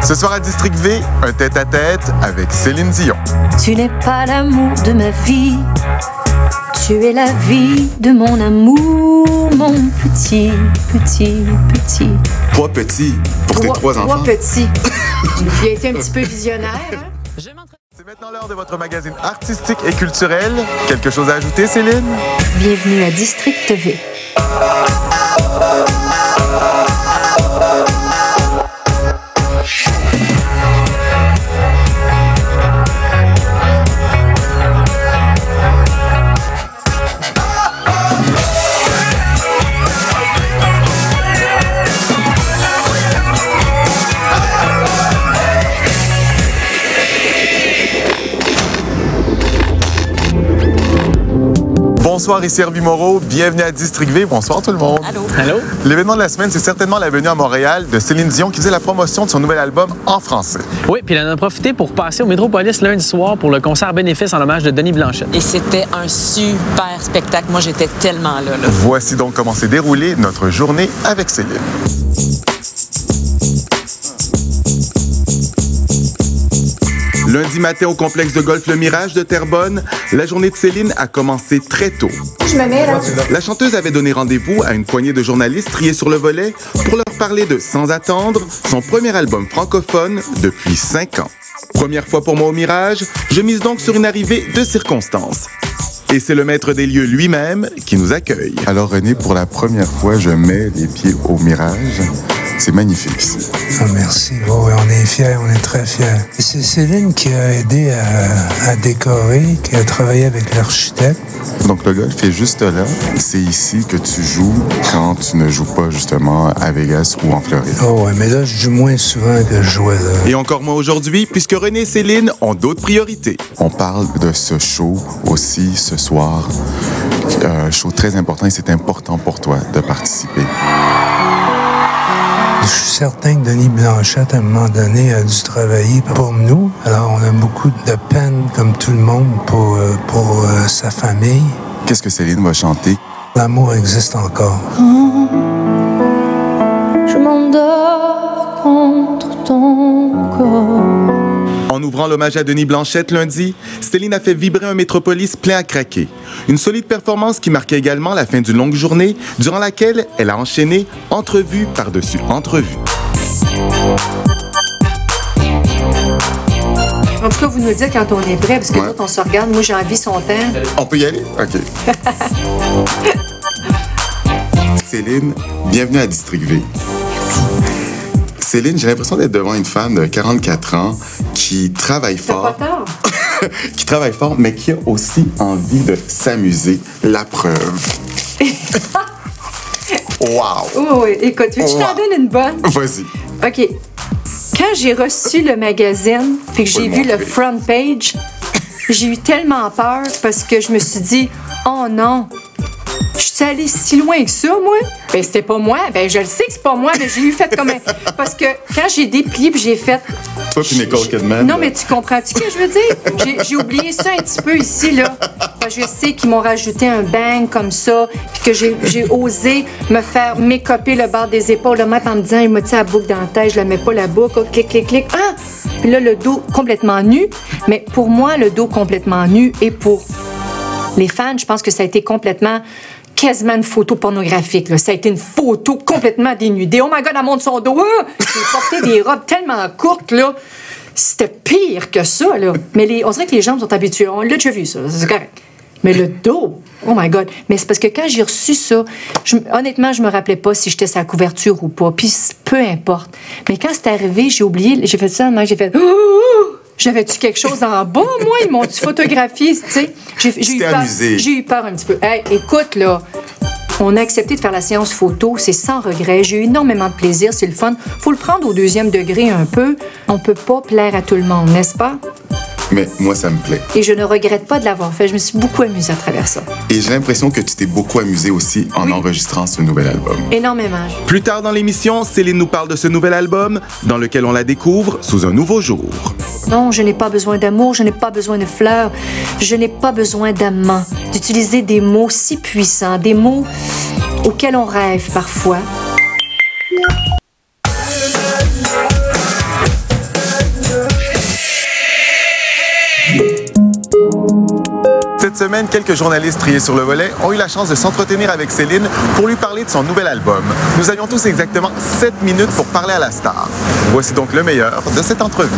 Ce soir à District V, un tête-à-tête avec Céline Dion. Tu n'es pas l'amour de ma vie, tu es la vie de mon amour, mon petit. Trois petits pour tes trois enfants. Trois petits. Il a été un petit peu visionnaire. Hein? C'est maintenant l'heure de votre magazine artistique et culturel. Quelque chose à ajouter, Céline? Bienvenue à District V. Bonsoir, ici Hervé Moreau. Bienvenue à District V. Bonsoir tout le monde. Allô. Allô? L'événement de la semaine, c'est certainement la venue à Montréal de Céline Dion qui faisait la promotion de son nouvel album en français. Oui, puis elle en a profité pour passer au Métropolis lundi soir pour le concert bénéfice en hommage de Denis Blanchette. Et c'était un super spectacle. Moi, j'étais tellement là. Voici donc comment s'est déroulée notre journée avec Céline. Lundi matin au complexe de golf Le Mirage de Terrebonne, la journée de Céline a commencé très tôt. Je me mets là. La chanteuse avait donné rendez-vous à une poignée de journalistes triés sur le volet pour leur parler de Sans attendre, son premier album francophone depuis 5 ans. Première fois pour moi au Mirage, je mise donc sur une arrivée de circonstances. Et c'est le maître des lieux lui-même qui nous accueille. Alors René, pour la première fois, je mets les pieds au Mirage. C'est magnifique ici. Ah, merci. Oh, oui, on est fiers, on est très fiers. C'est Céline qui a aidé à décorer, qui a travaillé avec l'architecte. Donc le golf est juste là. C'est ici que tu joues quand tu ne joues pas justement à Vegas ou en Floride. Oh ouais, mais là, je joue moins souvent que je jouais là. Et encore moins aujourd'hui, puisque René et Céline ont d'autres priorités. On parle de ce show aussi ce soir. Un show très important et c'est important pour toi de participer. Je suis certain que Denis Blanchette, à un moment donné, a dû travailler pour nous. Alors, on a beaucoup de peine, comme tout le monde, pour sa famille. Qu'est-ce que Céline va chanter? L'amour existe encore. Je m'endors contre ton corps. En ouvrant l'hommage à Denis Blanchette lundi, Céline a fait vibrer un Métropolis plein à craquer. Une solide performance qui marquait également la fin d'une longue journée, durant laquelle elle a enchaîné entrevue par-dessus entrevue. En tout cas, vous nous dites quand on est prêt, parce que Ouais. nous, on se regarde. Moi, j'ai envie son temps. On peut y aller? OK. Céline, bienvenue à District V. Céline, j'ai l'impression d'être devant une femme de 44 ans qui travaille C'est pas fort. tard. Qui travaille fort, mais qui a aussi envie de s'amuser. La preuve. Wow! Oh, oui, écoute, veux-tu que je t'en Wow. donne une bonne? Vas-y. OK. Quand j'ai reçu le magazine, puis que Faut j'ai le vu le montrer. front page, j'ai eu tellement peur parce que je me suis dit, oh non, je suis allée si loin que ça, moi? Ben, c'était pas moi. Ben, je le sais que c'est pas moi, mais j'ai eu fait comme un... Parce que quand j'ai déplié, puis j'ai fait... Toi puis Nicole Kidman. Non, mais tu comprends-tu ce que je veux dire? J'ai oublié ça un petit peu ici, là. Parce que je sais qu'ils m'ont rajouté un bang comme ça, puis que j'ai osé me faire m'écoper le bord des épaules, le mettre en me disant, il m'a dit la boucle dans la tête, je la mets pas la boucle, clic, clic, clic. Ah! Puis là, le dos complètement nu. Mais pour moi, le dos complètement nu, et pour les fans, je pense que ça a été complètement... quasiment une photo pornographique. Là. Ça a été une photo complètement dénudée. Oh my God, elle monte son dos. Ah! J'ai porté des robes tellement courtes, là. C'était pire que ça, là. Mais on dirait que les jambes sont habituées. On l'a déjà vu, ça. C'est correct. Mais le dos, oh my God. Mais c'est parce que quand j'ai reçu ça, honnêtement, je me rappelais pas si j'étais sur la couverture ou pas. Puis peu importe. Mais quand c'est arrivé, j'ai oublié. J'ai fait ça, j'ai fait... Oh! J'avais-tu quelque chose en bas, moi? Ils m'ont-tu photographié, tu sais? J'ai eu peur. amusé. J'ai eu peur un petit peu. Hey, écoute, là, on a accepté de faire la séance photo. C'est sans regret. J'ai eu énormément de plaisir. C'est le fun. Faut le prendre au deuxième degré un peu. On peut pas plaire à tout le monde, n'est-ce pas? Mais moi, ça me plaît. Et je ne regrette pas de l'avoir fait. Je me suis beaucoup amusée à travers ça. Et j'ai l'impression que tu t'es beaucoup amusé aussi en enregistrant ce nouvel album. Énormément. Plus tard dans l'émission, Céline nous parle de ce nouvel album dans lequel on la découvre sous un nouveau jour. Non, je n'ai pas besoin d'amour, je n'ai pas besoin de fleurs, je n'ai pas besoin d'amants. D'utiliser des mots si puissants, des mots auxquels on rêve parfois. semaine, quelques journalistes triés sur le volet ont eu la chance de s'entretenir avec Céline pour lui parler de son nouvel album. Nous avions tous exactement 7 minutes pour parler à la star. Voici donc le meilleur de cette entrevue.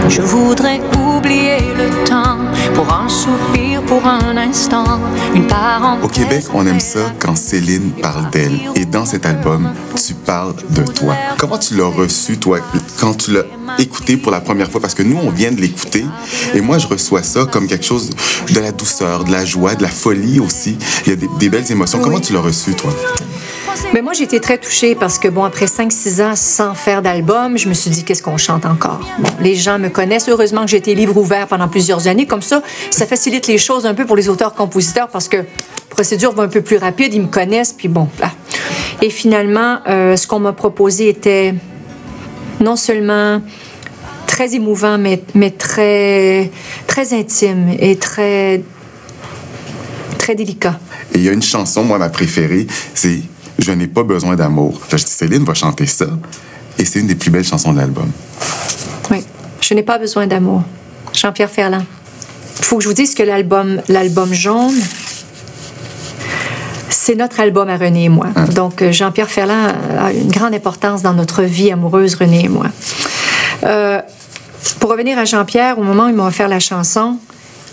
Je voudrais oublier le temps pour un soupir, pour un instant, une parenthèse. Au Québec, on aime ça quand Céline parle d'elle. Et dans cet album, tu parles de toi. Comment tu l'as reçu, toi, quand tu l'as écouté pour la première fois? Parce que nous, on vient de l'écouter. Et moi, je reçois ça comme quelque chose de la douceur, de la joie, de la folie aussi. Il y a des belles émotions. Oui. Comment tu l'as reçu, toi? Mais moi, j'ai été très touchée parce que, bon, après 5-6 ans sans faire d'album, je me suis dit, qu'est-ce qu'on chante encore? Bon, les gens me connaissent. Heureusement que j'ai été livre ouvert pendant plusieurs années. Comme ça facilite les choses un peu pour les auteurs-compositeurs parce que la procédure va un peu plus rapide. Ils me connaissent, puis bon, là. Et finalement, ce qu'on m'a proposé était non seulement très émouvant, mais très, très intime et très, très délicat. Et il y a une chanson, moi, ma préférée, c'est « Je n'ai pas besoin d'amour ». Je dis, Céline va chanter ça, et c'est une des plus belles chansons de l'album. Oui, « Je n'ai pas besoin d'amour ». Jean-Pierre Ferland. Il faut que je vous dise que l'album Jaune, c'est notre album à René et moi. Donc, Jean-Pierre Ferland a une grande importance dans notre vie amoureuse, René et moi. Pour revenir à Jean-Pierre, au moment où il m'a offert la chanson,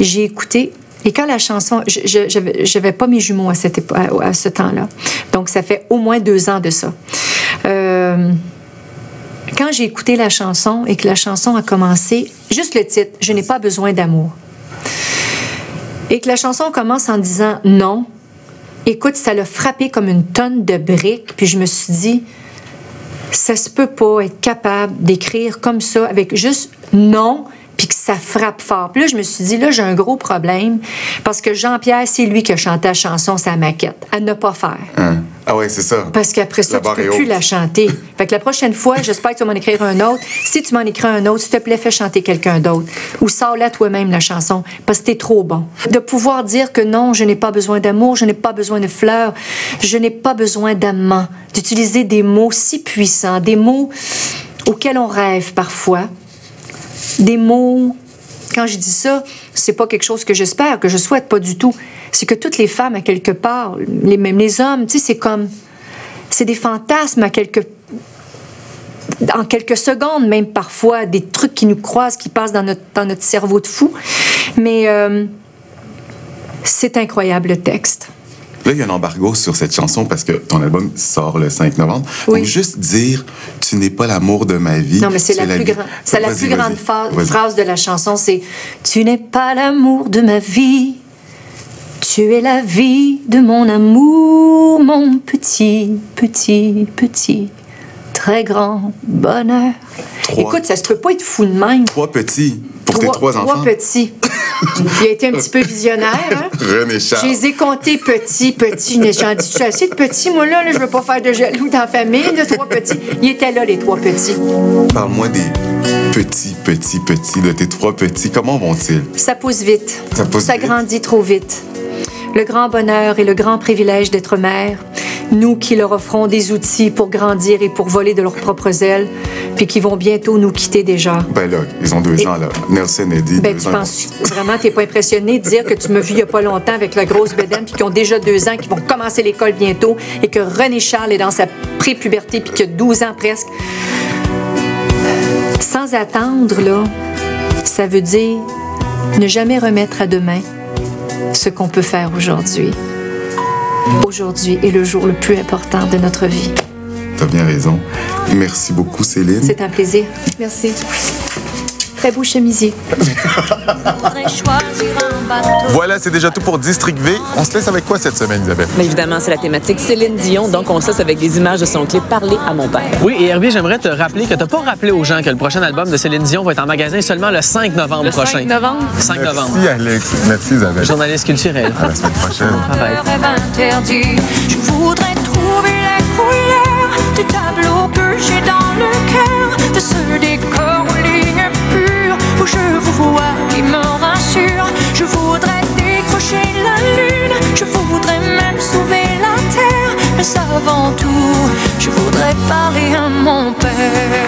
j'ai écouté. Et quand la chanson... Je n'avais pas mes jumeaux à ce temps-là. Donc, ça fait au moins 2 ans de ça. Quand j'ai écouté la chanson et que la chanson a commencé, juste le titre, « Je n'ai pas besoin d'amour », et que la chanson commence en disant « Non », écoute, ça l'a frappé comme une tonne de briques, puis je me suis dit, ça se peut pas être capable d'écrire comme ça, avec juste « non », puis que ça frappe fort. Puis là, je me suis dit, là, j'ai un gros problème, parce que Jean-Pierre, c'est lui qui a chanté la chanson, sa maquette, à ne pas faire. Ah ouais, c'est ça. Parce qu'après ça, tu peux plus la chanter. Fait que la prochaine fois, j'espère que tu vas m'en écrire un autre. Si tu m'en écris un autre, s'il te plaît, fais chanter quelqu'un d'autre. Ou sors-la toi-même, la chanson, parce que t'es trop bon. De pouvoir dire que non, je n'ai pas besoin d'amour, je n'ai pas besoin de fleurs, je n'ai pas besoin d'amant. D'utiliser des mots si puissants, des mots auxquels on rêve parfois. Des mots, quand je dis ça, c'est pas quelque chose que j'espère, que je souhaite, pas du tout. C'est que toutes les femmes, à quelque part, même les hommes, tu sais, c'est comme... C'est des fantasmes en quelques secondes, même parfois, des trucs qui nous croisent, qui passent dans notre cerveau de fou. Mais c'est incroyable, le texte. Là, il y a un embargo sur cette chanson parce que ton album sort le 5 novembre. Oui. Donc, juste dire « Tu n'es pas l'amour de ma vie ». Non, mais c'est la plus grande phrase de la chanson, c'est « Tu n'es pas l'amour de ma vie, tu es la vie de mon amour, mon petit, petit, petit, très grand bonheur ». Écoute, ça se peut pas être fou de même. 3 petits pour tes 3 enfants. 3 petits. Il a été un petit peu visionnaire. Hein? René Charles. Je les ai comptés petits. J'en dis, tu as assez de petits? Moi, là, je veux pas faire de jaloux dans la famille, de 3 petits. Ils étaient là, les 3 petits. Parle-moi des petits, de tes 3 petits. Comment vont-ils? Ça pousse vite. Ça grandit trop vite. Le grand bonheur et le grand privilège d'être mère, nous qui leur offrons des outils pour grandir et pour voler de leurs propres ailes, puis qui vont bientôt nous quitter déjà. Ben là, ils ont 2 ans, là. Nelson et Eddie, 2 ans. Tu penses vraiment, t'es pas impressionné de dire que tu m'as vu il y a pas longtemps avec la grosse bédaine, puis qui ont déjà 2 ans, qui vont commencer l'école bientôt, et que René Charles est dans sa prépuberté, puis qu'il a 12 ans presque. Sans attendre, là, ça veut dire ne jamais remettre à demain ce qu'on peut faire aujourd'hui. Aujourd'hui est le jour le plus important de notre vie. T'as bien raison. Merci beaucoup, Céline. C'est un plaisir. Merci. Très beau chemisier. Voilà, c'est déjà tout pour District V. On se laisse avec quoi cette semaine, Isabelle? Mais évidemment, c'est la thématique Céline Dion. Donc, on se laisse avec des images de son clip « Parler à mon père ». Oui, et Hervé, j'aimerais te rappeler que tu n'as pas rappelé aux gens que le prochain album de Céline Dion va être en magasin seulement le 5 novembre prochain. 5 novembre? 5 novembre. Merci, Alex. Merci, Isabelle. Journaliste culturel. À la semaine prochaine. Je voudrais trouver la couleur du tableau que j'ai dans le cœur, de ce décor aux lignes pures où je vous vois qui me rassure. Je voudrais décrocher la lune, je voudrais même sauver la terre, mais avant tout, je voudrais parler à mon père.